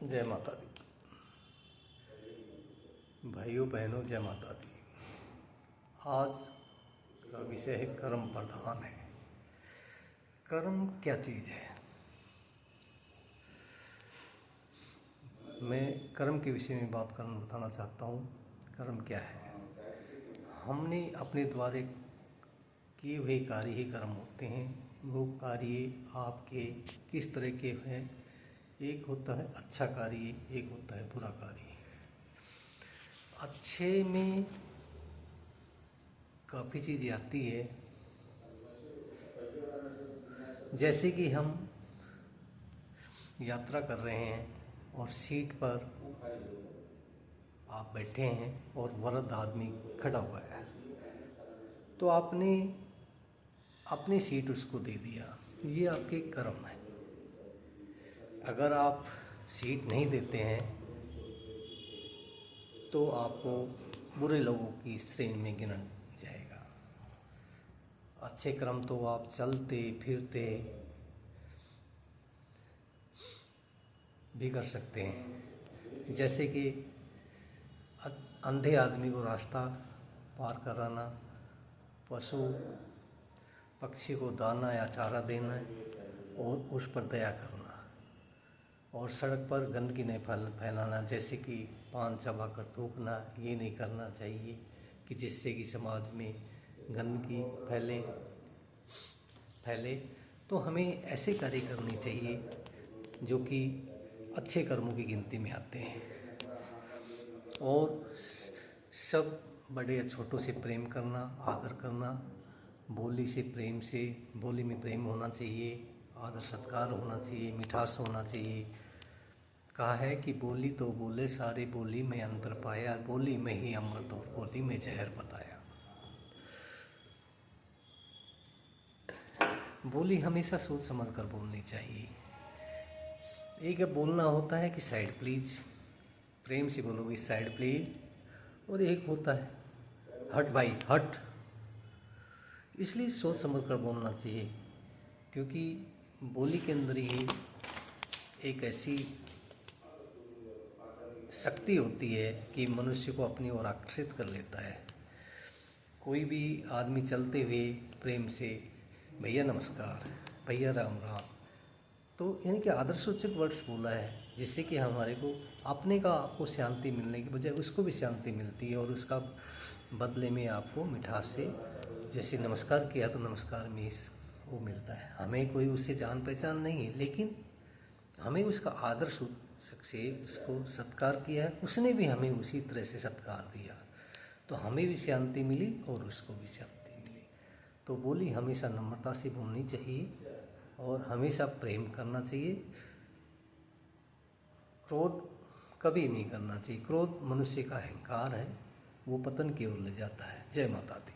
जय माता दी। भाइयों बहनों, जय माता दी। आज का विषय है कर्म प्रधान है। कर्म क्या चीज़ है? मैं कर्म के विषय में बात करना बताना चाहता हूँ। कर्म क्या है? हमने अपने द्वारा किए हुए कार्य ही कर्म होते हैं। वो कार्य आपके किस तरह के हैं? एक होता है अच्छा कार्य, एक होता है बुरा कार्य। अच्छे में काफ़ी चीज़ें आती है, जैसे कि हम यात्रा कर रहे हैं और सीट पर आप बैठे हैं और वृद्ध आदमी खड़ा हुआ है, तो आपने अपनी सीट उसको दे दिया। ये आपके कर्म है। अगर आप सीट नहीं देते हैं तो आपको बुरे लोगों की श्रेणी में गिना जाएगा। अच्छे कर्म तो आप चलते फिरते भी कर सकते हैं, जैसे कि अंधे आदमी को रास्ता पार कराना, पशु पक्षी को दाना या चारा देना और उस पर दया करना, और सड़क पर गंदगी नहीं फैलाना, जैसे कि पान चबा कर थूकना। ये नहीं करना चाहिए कि जिससे कि समाज में गंदगी फैले। तो हमें ऐसे कार्य करने चाहिए जो कि अच्छे कर्मों की गिनती में आते हैं। और सब बड़े छोटों से प्रेम करना, आदर करना, बोली में प्रेम होना चाहिए, आदर सत्कार होना चाहिए, मिठास होना चाहिए। कहा है कि बोली तो बोले सारे, बोली में अंतर पाया, बोली में ही अमृत और बोली में जहर बताया। बोली हमेशा सोच समझ कर बोलनी चाहिए। एक बोलना होता है कि साइड प्लीज, प्रेम से बोलोगे साइड प्लीज, और एक होता है हट भाई हट। इसलिए सोच समझ कर बोलना चाहिए, क्योंकि बोली के अंदर ही एक ऐसी शक्ति होती है कि मनुष्य को अपनी ओर आकर्षित कर लेता है। कोई भी आदमी चलते हुए प्रेम से भैया नमस्कार, भैया राम राम, तो यानी कि आदर सूचक वर्ड्स बोला है, जिससे कि हमारे को अपने का आपको शांति मिलने की बजाय उसको भी शांति मिलती है, और उसका बदले में आपको मिठास से, जैसे नमस्कार किया तो नमस्कार में वो मिलता है। हमें कोई उससे जान पहचान नहीं है, लेकिन हमें उसका आदर सूचक से उसको सत्कार किया है, उसने भी हमें उसी तरह से सत्कार दिया, तो हमें भी शांति मिली और उसको भी शांति मिली। तो बोली हमेशा नम्रता से बोलनी चाहिए और हमेशा प्रेम करना चाहिए। क्रोध कभी नहीं करना चाहिए। क्रोध मनुष्य का अहंकार है, वो पतन की ओर ले जाता है। जय माता दी।